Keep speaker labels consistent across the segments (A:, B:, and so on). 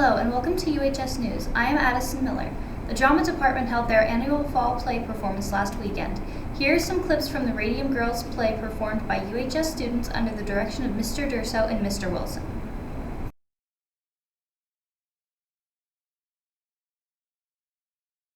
A: Hello and welcome to UHS News. I am Addison Miller. The Drama Department held their annual fall play performance last weekend. Here are some clips from the Radium Girls play performed by UHS students under the direction of Mr. Durso and Mr. Wilson.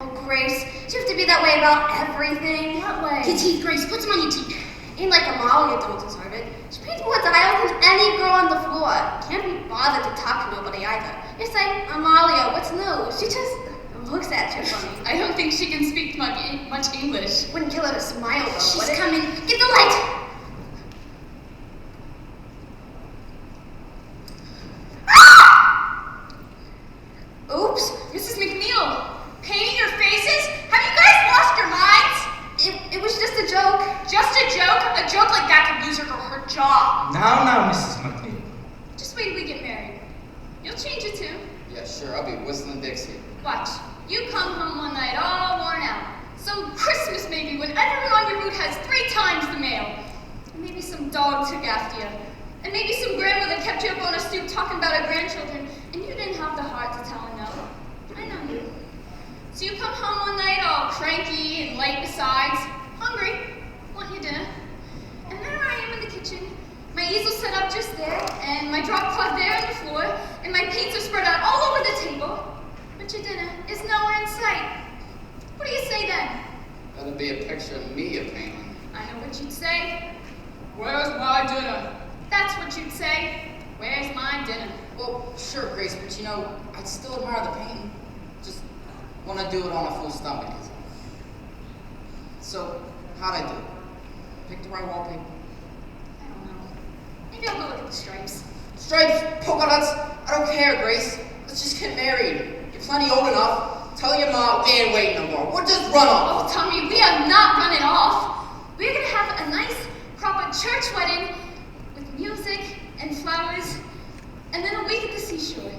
B: Oh, Grace, do you have to be that way about everything?
C: What way?
B: Your teeth, Grace, put some on your teeth. Ain't like Amalia don't deserve it. She pays more dials than any girl on the floor. Can't be bothered to talk to nobody either. It's like, Amalia, what's new? She just looks at you funny.
C: I don't think she can speak much English.
B: Wouldn't kill her to smile though,
C: She's
B: would it?
C: coming.
B: Get the light!
C: Oops, Mrs. McNeil, painting your faces? Have you guys lost your minds?
B: It was just a joke.
C: Just a joke? A joke like that could lose her job.
D: Now, Mrs. McNeil.
C: Just wait till we get married. You'll change it too.
E: Yeah, sure, I'll be whistling Dixie.
C: Watch, you come home one night all worn out. Some Christmas maybe when everyone on your route has 3 times the mail. And maybe some dog took after you. And maybe some grandmother kept you up on a stoop talking about her grandchildren, and you didn't have the heart to tell her no. I know you. So you come home one night all cranky and late besides, hungry, want your dinner. And there I am in the kitchen, my easel set up just there, and my drop cloth there on the floor, and my paints are spread out all over the table. But your dinner is nowhere in sight. What do you say then?
E: That'll be a picture of me you're painting.
C: I know what you'd say. Where's my dinner? That's what you'd say. Where's my dinner?
E: Well, sure, Grace, but you know, I'd still admire the painting. Just want to do it on a full stomach. Is all. So, how'd I do? Pick the right wallpaper?
C: I don't know. Maybe I'll go look at the stripes.
E: Stripes, polka dots, I don't care, Grace. Let's just get married. You're plenty old enough. Tell your ma we ain't waiting no more. We'll just run off.
C: Oh, Tommy, we are not running off. We're gonna have a nice, proper church wedding with music and flowers, and then a week at the seashore.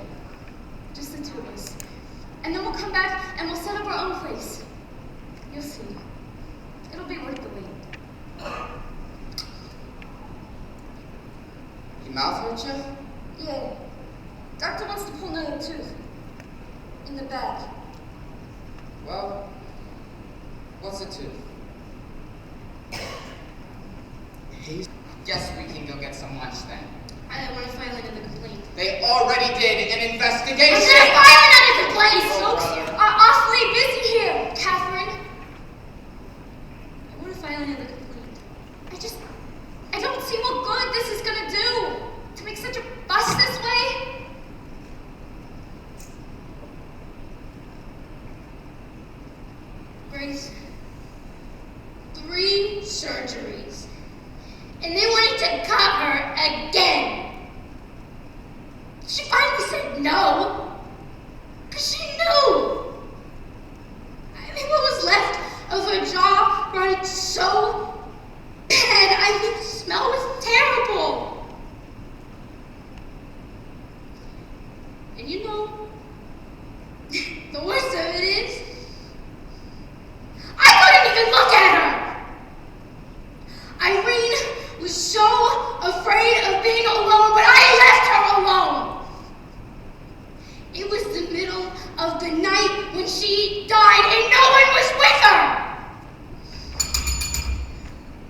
C: Just the 2 of us. And then we'll come back and we'll set up our own place. You'll see. It'll be worth the wait.
E: Your mouth hurt you?
B: Yeah. Doctor wants to pull another tooth. In the back.
E: Well, what's a tooth? Guess we can go get some lunch then.
B: I didn't want to file another complaint.
E: They already did an
C: I'm
E: investigation.
C: not filing another complaint!
E: Oh,
C: Folks
E: brother.
C: are awfully busy here, Catherine. I want to file another complaint. I don't see what good this is gonna do. To make such a fuss this way.
B: Grace, 3 surgeries. And they wanted to cut her again. She finally said no. Because she knew. I mean, what was left of her jaw rotted so bad. I mean, the smell was terrible. And you know, the worst of it is, I couldn't even look at her! Irene was so afraid of being alone, but I left her alone! It was the middle of the night when she died and no one was with her!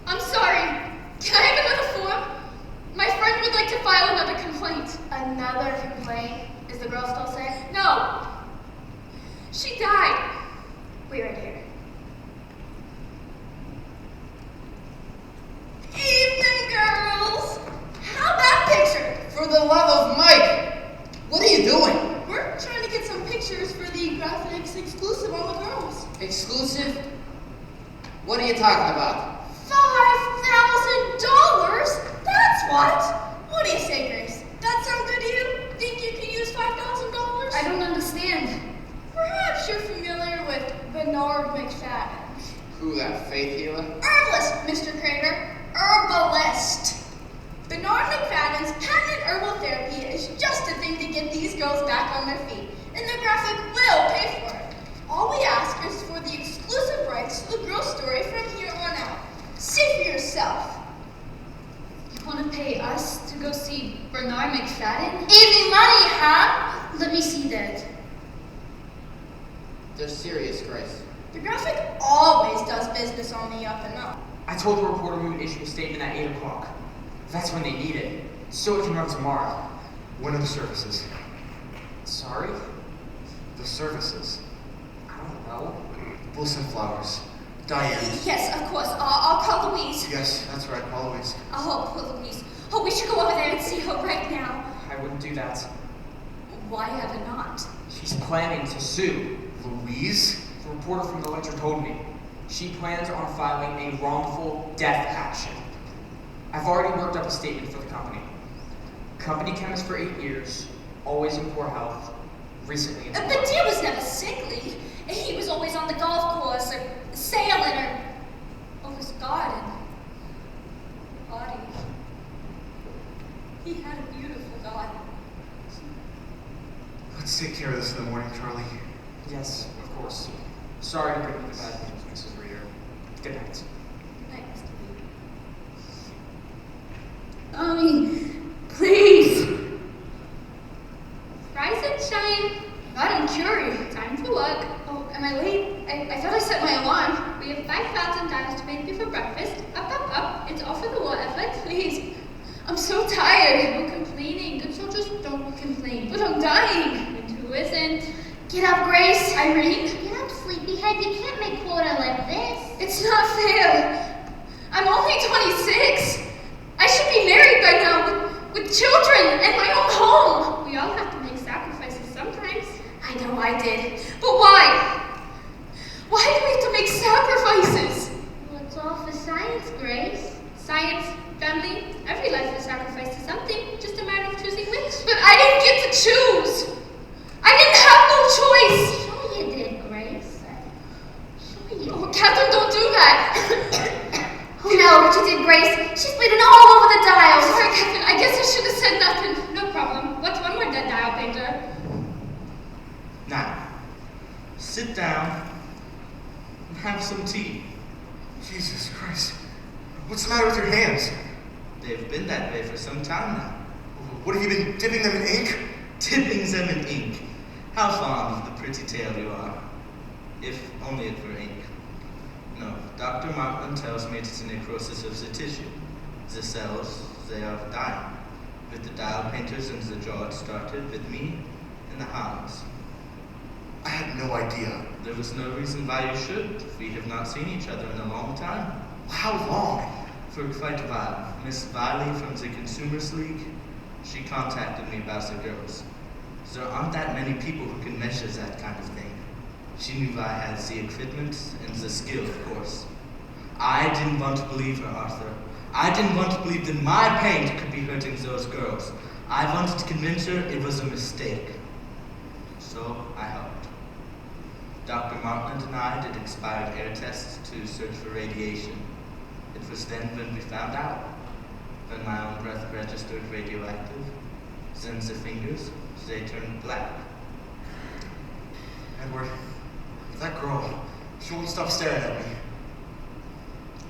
C: I'm sorry. Can I have another form? My friend would like to file another complaint.
B: Another complaint? Is the girl still sick?
C: No. She died.
B: Wait right here.
C: Evening, girls. How that picture?
E: For the love of Mike, what are you doing?
B: We're trying to get some pictures for the graphics exclusive on the girls.
E: Exclusive? What are you talking about?
B: $5,000? That's what? What do you say, Grace? That sound good to you? Think you could use $5,000?
C: I don't understand.
B: Perhaps you're familiar with Bernard McFadden.
E: Who, that faith healer?
B: Herbalist, Mr. Crater. Herbalist. Bernard McFadden's patented herbal therapy is just the thing to get these girls back on their feet, and the graphic will pay for it. All we ask is for the exclusive rights to the girl's story from here on out. See for yourself.
C: You want to pay us to go see Bernard McFadden?
B: Easy money, huh? Let me see that.
E: They're serious, Grace.
C: The Graphic always does business on the up and up.
D: I told the reporter we would issue a statement at 8 o'clock. That's when they need it, so it can run tomorrow.
F: When are the services?
D: Sorry?
F: The services.
D: I don't know.
F: We'll send flowers. Diane.
C: Yes, of course. I'll call Louise.
F: Yes, that's right, always.
C: Oh, poor Louise. Oh, we should go over there and see her right now.
D: I wouldn't do that.
C: Why ever not?
D: She's planning to sue.
F: Louise?
D: The reporter from the Ledger told me. She plans on filing a wrongful death action. I've already worked up a statement for the company. Company chemist for 8 years, always in poor health, recently in
C: But dear was never sickly. He was always on the golf course or sailing or his garden. Body. He had a beautiful garden.
F: Let's take care of this in the morning, Charlie.
D: Yes, of course. Sorry to bring you the bad news, Mrs. Reader. Good night.
C: Thanks. Mommy, please.
G: Rise and shine. Madam Curie, time for work. Oh, am I late? I thought I set my alarm. We have 5,000 dimes to make before breakfast. Up, up, up. It's all for the war effort.
C: Please. I'm so tired.
G: No complaining. Good soldiers don't complain.
C: But I'm dying.
G: And who isn't?
B: Get up, Grace.
C: Irene,
B: Get up, sleepyhead. You can't make quota like this.
C: it's not fair. I'm only 26. I should be married by now with children and my own home.
G: We all have to make sacrifices sometimes.
C: I know I did. But why? Why do we have to make sacrifices?
B: Well, it's all for science, Grace.
G: Science, family, every life is sacrificed to something. Just a matter of choosing which.
C: But I didn't get to choose. I didn't have no choice.
B: Sure you did, Grace. Sure you
C: Oh,
B: did.
C: Catherine, don't do that.
B: Oh no, what you did, Grace? She's bleeding all over the dials.
C: Sorry, Catherine. I guess I should have said nothing.
G: No problem. What's one more dead dial painter?
H: Now, sit down and have some tea.
F: Jesus Christ. What's the matter with your hands?
H: They've been that way for some time now.
F: What have you been dipping them in ink?
H: Dipping them in ink. How fond of the pretty tale you are. If only it were ink. No, Dr. Markman tells me it is a necrosis of the tissue. The cells, they are dying. With the dial painters and the jaw, it started with me and the hands.
F: I had no idea.
H: There was no reason why you should. We have not seen each other in a long time.
F: How long?
H: For quite a while. Miss Wiley from the Consumers League, she contacted me about the girls. There aren't that many people who can measure that kind of thing. She knew I had the equipment and the skill, of course. I didn't want to believe her, Arthur. I didn't want to believe that my paint could be hurting those girls. I wanted to convince her it was a mistake. So I helped. Dr. Markland and I did expired air tests to search for radiation. It was then when we found out. When my own breath registered radioactive, then the fingers, they turned black.
F: Edward, that girl, she won't stop staring at me.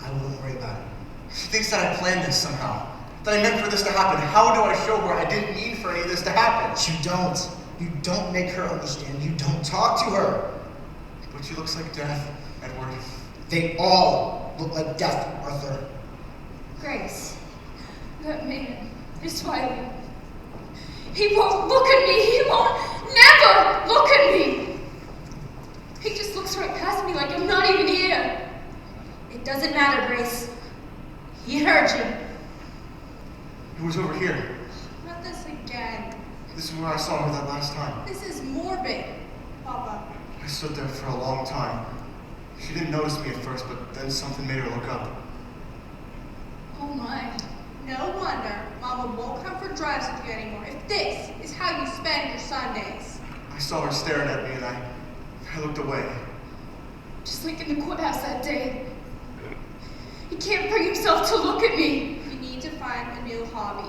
F: I wouldn't worry about it. She thinks that I planned this somehow. That I meant for this to happen. How do I show her I didn't mean for any of this to happen?
I: You don't. You don't make her understand. You don't talk to her.
F: But she looks like death, Edward.
I: They all look like death, Arthur.
C: Grace, that man is Wiley. He won't look at me. He won't never look at me. He just looks right past me like I'm not even here. It doesn't matter, Grace. He heard you.
F: It was over here.
C: Not this again.
F: This is where I saw her that last time.
C: This is morbid, Papa.
F: I stood there for a long time. She didn't notice me at first, but then something made her look up.
C: Oh my. No wonder Mama won't come for drives with you anymore if this is how you spend your Sundays.
F: I saw her staring at me and I looked away.
C: Just like in the courthouse that day. He can't bring himself to look at me. You need to find a new hobby.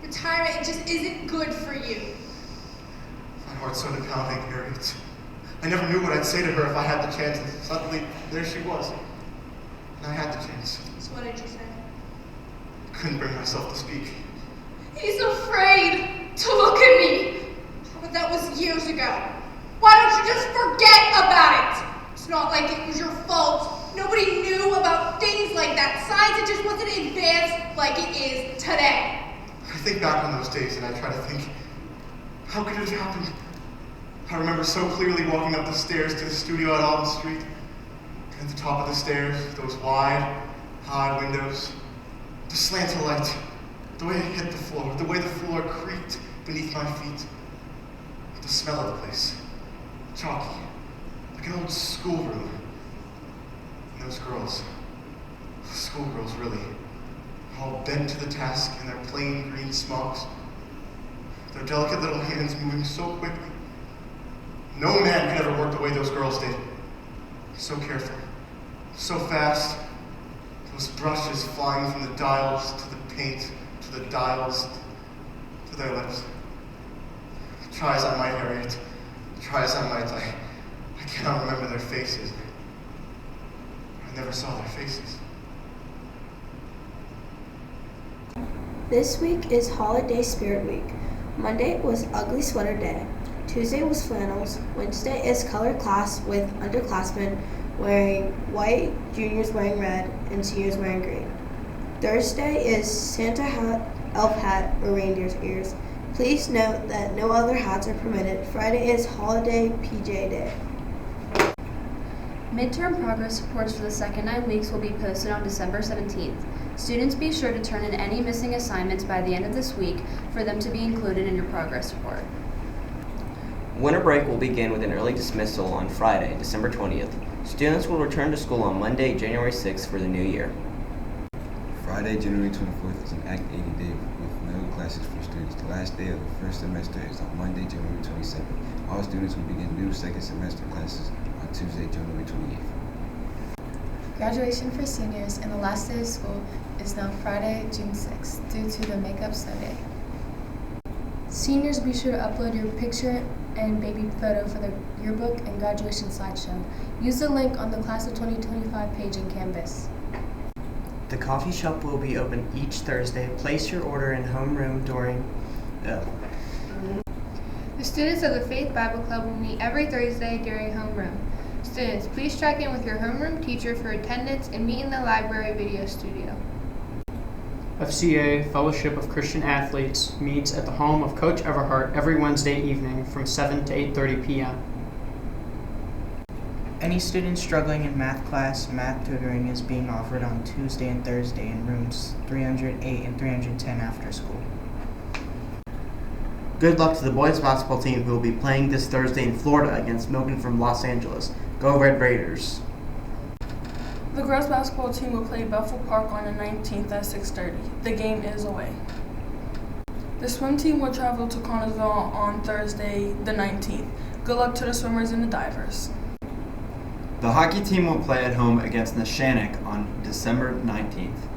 C: Retirement just isn't good for you.
F: My heart started pounding, Harriet. I never knew what I'd say to her if I had the chance, and suddenly there she was. And I had the chance.
C: So what did you say?
F: I couldn't bring myself to speak.
C: He's afraid to look at me.
G: But
B: but that was years ago. Why don't you just forget about it? It's not like it was your fault. Nobody knew about things like that. Science, it just wasn't advanced like it is today.
F: I think back on those days and I try to think, how could it have happened? I remember so clearly walking up the stairs to the studio at Alden Street. At the top of the stairs, those wide, high windows, the slant of light, the way it hit the floor, the way the floor creaked beneath my feet, the smell of the place, chalky, like an old schoolroom. And those girls, schoolgirls really, all bent to the task in their plain green smocks, their delicate little hands moving so quickly. No man could ever work the way those girls did. So careful, so fast. Those brushes flying from the dials to the paint, to the dials, to their lips. Try as I might, Harriet, try as I might, I cannot remember their faces. I never saw their faces.
J: This week is Holiday Spirit Week. Monday was Ugly Sweater Day. Tuesday was Flannels. Wednesday is Color Class with underclassmen wearing white, juniors wearing red, and seniors wearing green. Thursday is Santa hat, elf hat, or reindeer's ears. Please note that no other hats are permitted. Friday is Holiday PJ Day.
K: Midterm progress reports for the second 9 weeks will be posted on December 17th. Students be sure to turn in any missing assignments by the end of this week for them to be included in your progress report.
L: Winter break will begin with an early dismissal on Friday, December 20th. Students will return to school on Monday, January 6th for the new year.
M: Friday, January 24th is an Act 80 day with no classes for students. The last day of the first semester is on Monday, January 27th. All students will begin new second semester classes on Tuesday, January 28th.
N: Graduation for seniors and the last day of school is now Friday, June 6th due to the makeup snow day. Seniors, be sure to upload your picture and baby photo for the yearbook and graduation slideshow. Use the link on the Class of 2025 page in Canvas.
O: The coffee shop will be open each Thursday. Place your order in homeroom during
G: The students of the Faith Bible Club will meet every Thursday during homeroom. Students, please check in with your homeroom teacher for attendance and meet in the library video studio.
P: FCA Fellowship of Christian Athletes meets at the home of Coach Everhart every Wednesday evening from 7 to 8:30 p.m.
O: Any students struggling in math class, math tutoring is being offered on Tuesday and Thursday in rooms 308 and 310 after school.
Q: Good luck to the boys basketball team who will be playing this Thursday in Florida against Milton from Los Angeles. Go Red Raiders!
R: The girls basketball team will play Bethel Park on the 19th at 6:30. The game is away. The swim team will travel to Connersville on Thursday, the 19th. Good luck to the swimmers and the divers.
S: The hockey team will play at home against Neshannock on December 19th.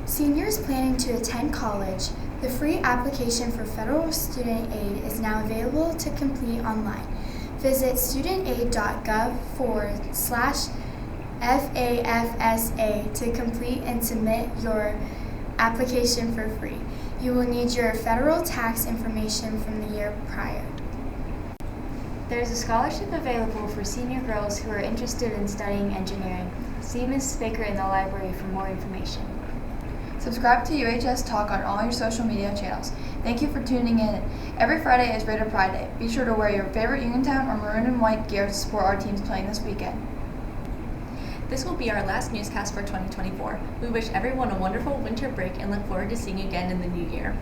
A: Seniors planning to attend college, the free application for federal student aid is now available to complete online. Visit studentaid.gov/FAFSA to complete and submit your application for free. You will need your federal tax information from the year prior.
K: There is a scholarship available for senior girls who are interested in studying engineering. See Ms. Baker in the library for more information.
T: Subscribe to UHS Talk on all your social media channels. Thank you for tuning in. Every Friday is Raider Pride Day. Be sure to wear your favorite Uniontown or maroon and white gear to support our teams playing this weekend.
U: This will be our last newscast for 2024. We wish everyone a wonderful winter break and look forward to seeing you again in the new year.